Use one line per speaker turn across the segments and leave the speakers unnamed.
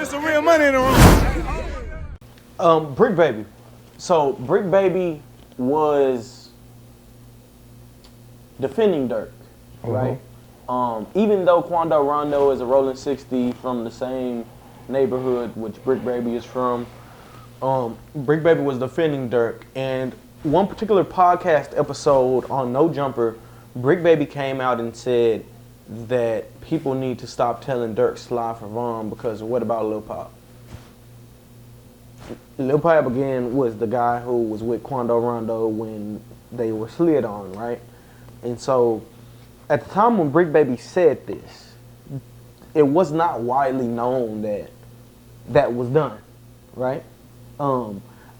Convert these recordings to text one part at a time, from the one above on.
some real money in the room.
Bricc Baby. So Bricc Baby was defending Durk, right? Even though Quando Rondo is a rolling 60 from the same neighborhood which Bricc Baby is from, Bricc Baby was defending Durk. And one particular podcast episode on No Jumper, Bricc Baby came out and said that people need to stop telling Durk slide for Vaughn because what about Lil Pop? Lil Pop again was the guy who was with Quando Rondo when they were slid on, right? And so at the time when Bricc Baby said this, it was not widely known that that was done, right? A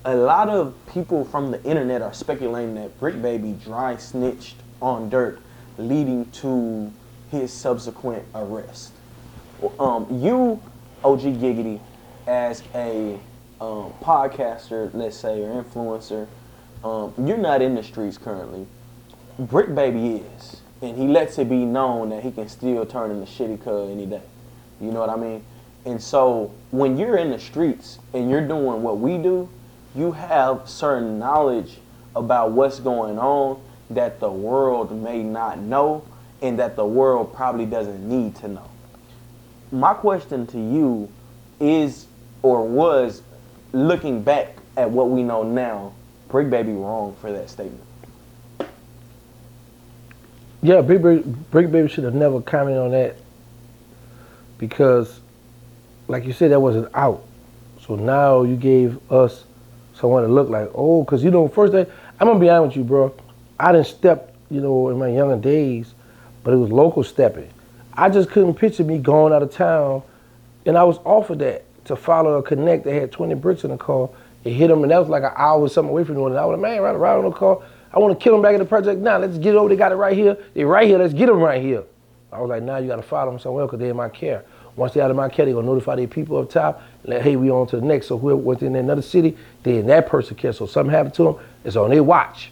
lot of people from the internet are speculating that Bricc Baby dry snitched on Durk, leading to his subsequent arrest. You, OG Giggity, as a podcaster, let's say, or influencer, you're not in the streets currently. Bricc Baby is, and he lets it be known that he can still turn into shitty cuz any day. You know what I mean? And so when you're in the streets and you're doing what we do, you have certain knowledge about what's going on that the world may not know and that the world probably doesn't need to know. My question to you is, or was, looking back at what we know now, Bricc Baby wrong for that statement?
Yeah, Bricc Baby should have never commented on that because, like you said, that wasn't out. So now you gave us someone to look like, oh, because, you know, first day, I'm going to be honest with you, bro. I didn't step, you know, in my younger days, but it was local stepping. I just couldn't picture me going out of town, and I was offered that to follow a connect that had 20 bricks in the car. It hit them, and that was like an hour or something away from doing it. I was like, man, right on the car. I want to kill them back in the project now. Let's get over. They got it right here. They right here. Let's get them right here. I was like, now you got to follow them somewhere because they're in my care. Once they're out of my care, they're going to notify their people up top and let, hey, we on to the next. So whoever went in another city, they in that person's care. So something happened to them, it's on their watch.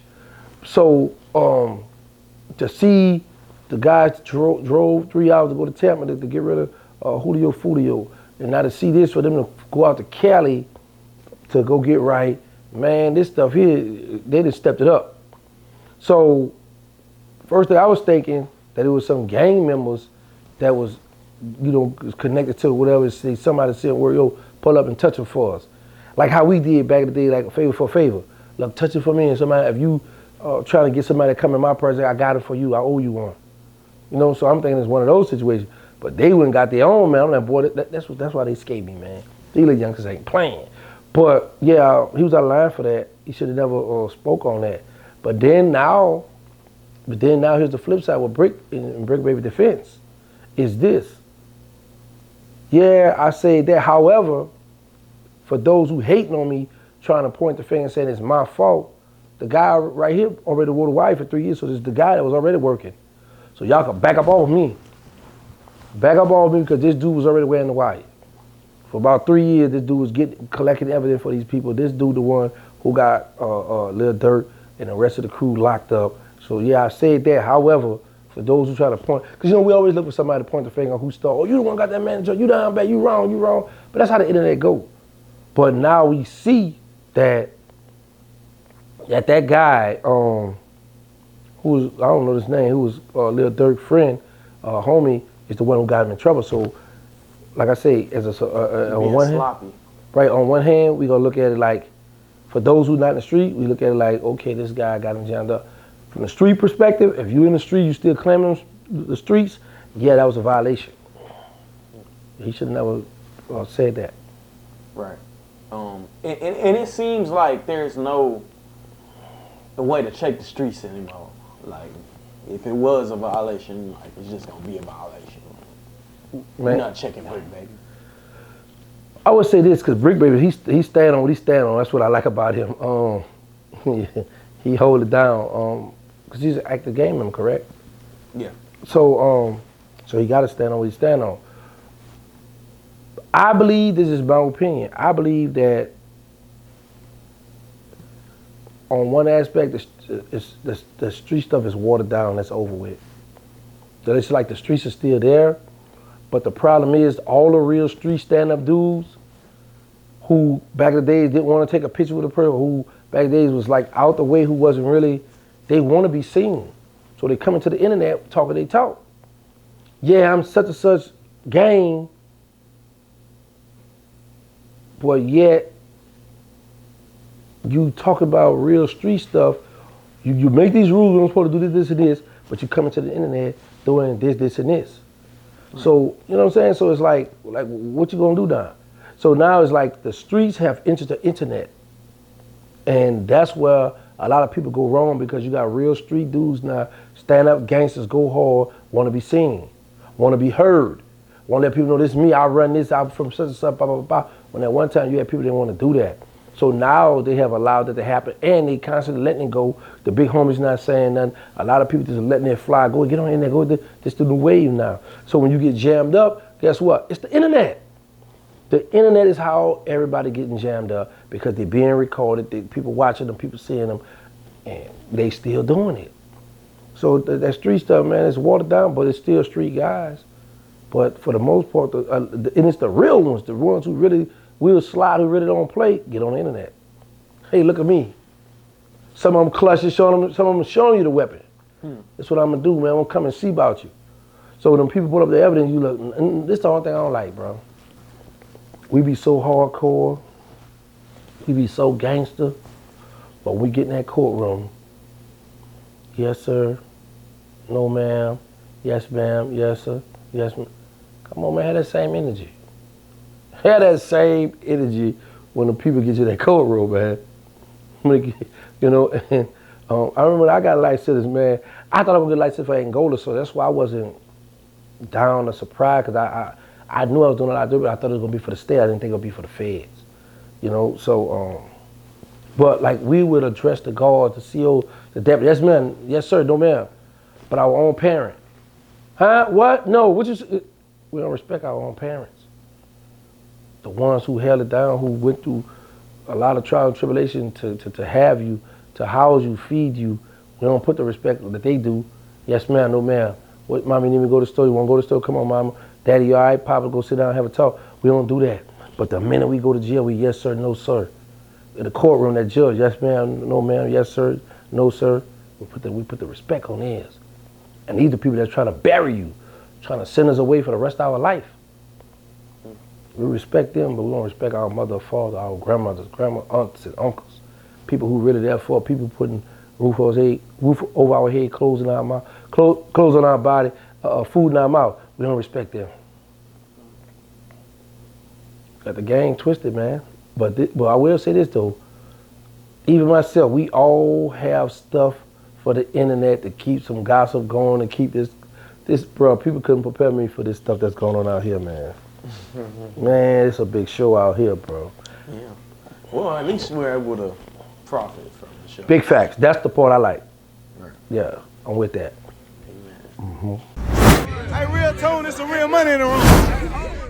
So to see the guys drove 3 hours to go to Tampa to get rid of Julio Fulio, and now to see this for them to go out to Cali to go get right, man, this stuff here, they just stepped it up. So first thing I was thinking that it was some gang members that was, you know, connected to whatever. See somebody said, "Where yo, pull up and touch it for us," like how we did back in the day, like favor for favor. Look, touch it for me, and somebody, if you trying to get somebody to come in my project, I got it for you. I owe you one. You know, so I'm thinking it's one of those situations. But they wouldn't got their own, man. I'm like, boy, that's why they scared me, man. These little youngsters ain't playing. But yeah, he was out of line for that. He should have never spoke on that. But then now here's the flip side with Bricc and Bricc Baby defense is this. Yeah, I say that. However, for those who hating on me, trying to point the finger and saying it's my fault, the guy right here already wore the wife for 3 years, so this is the guy that was already working. So y'all can back up off me. Back up off me because this dude was already wearing the wire. For about 3 years, this dude was collecting evidence for these people. This dude the one who got Lil Durk and the rest of the crew locked up. So yeah, I said that. However, for those who try to point, because you know we always look for somebody to point the finger on who stole. Oh, you the one got that manager. You down bad. You wrong. But that's how the internet go. But now we see that that guy, who was, I don't know his name, who was Lil Durk's friend, homie, is the one who got him in trouble. So, like I say, as on one hand, right, on one hand, we gonna look at it like, for those who not in the street, we look at it like, okay, this guy got him jammed up. From the street perspective, if you in the street, you still claiming the streets, yeah, that was a violation. He should have never said that.
Right. And it seems like there's no way to check the streets anymore. Like, if it was a violation, like, it's just gonna be a violation. We're not checking Bricc Baby.
I would say this, because Bricc Baby, he stand on what he stand on. That's what I like about him. He hold it down. Because he's an active game member, correct?
Yeah.
So he got to stand on what he stand on. I believe, this is my opinion, I believe that on one aspect, the street stuff is watered down, that's over with. So it's like the streets are still there, But the problem is all the real street stand-up dudes who back in the days didn't want to take a picture with a person, who back in the days was like out the way, who wasn't really, they want to be seen. So they come into the internet talking they talk. Yeah, I'm such and such gang, but yet you talk about real street stuff. You make these rules, you're supposed to do this, and this, but you come into the internet doing this, and this. Right. So, you know what I'm saying? So it's like what you gonna do now? So now it's like the streets have entered the internet. And that's where a lot of people go wrong, because you got real street dudes now, stand-up gangsters, go hard, want to be seen, want to be heard, want to let people know this is me, I run this out from such and such, blah, blah, blah. When at one time you had people that didn't want to do that. So now they have allowed that to happen, and they constantly letting it go. The big homies not saying nothing. A lot of people just letting it fly, go get on in there, go, this the new wave now. So when you get jammed up, guess what? It's the internet. The internet is how everybody getting jammed up, because they're being recorded, people watching them, people seeing them, and they still doing it. So that street stuff, man, it's watered down, but it's still street guys. But for the most part, and it's the real ones, the ones who really will slide, who really don't play, get on the internet. Hey, look at me. Some of them clutching, some of them showing you the weapon. That's what I'm gonna do, man. I'm gonna come and see about you. So when them people put up the evidence, you look, and this is the only thing I don't like, bro. We be so hardcore, we be so gangster, but we get in that courtroom, yes sir, no ma'am, yes ma'am, yes sir, yes ma'am. Come on man, have that same energy. Have that same energy when the people get you that courtroom, man. You know, and I remember I got a life sentence, man. I thought I would get a life sentence for Angola, so that's why I wasn't down or surprised, because I knew I was doing a lot of it, but I thought it was gonna be for the state. I didn't think it would be for the feds, you know. So, but like we would address the guards, the CO, the deputy. Yes, ma'am. Yes, sir. No, ma'am. But our own parent. Huh? What? No. We don't respect our own parents. The ones who held it down, who went through a lot of trial and tribulation to have you, to house you, feed you. We don't put the respect that they do. Yes, ma'am. No, ma'am. What, mommy, need me to go to the store? You want to go to the store? Come on, mama. Daddy, you all right? Papa, go sit down and have a talk. We don't do that. But the minute we go to jail, we yes, sir, no, sir. In the courtroom, that judge, yes, ma'am, no, ma'am, yes, sir, no, sir. We put the respect on theirs. And these are people that's trying to bury you, trying to send us away for the rest of our life. We respect them, but we don't respect our mother, father, our grandmothers, aunts, and uncles. People who really there for, people putting roof over our head, clothes in our mouth, clothes on our body, food in our mouth. We don't respect them. Got the gang twisted, man. But I will say this though, even myself, we all have stuff for the internet to keep some gossip going, and keep this, bro, people couldn't prepare me for this stuff that's going on out here, man. Man, it's a big show out here, bro.
Yeah. Well, at least we're able to profit from the show.
Big facts. That's the part I like.
Right.
Yeah, I'm with that.
Amen.
Hey, RealToon, it's some real money in the room.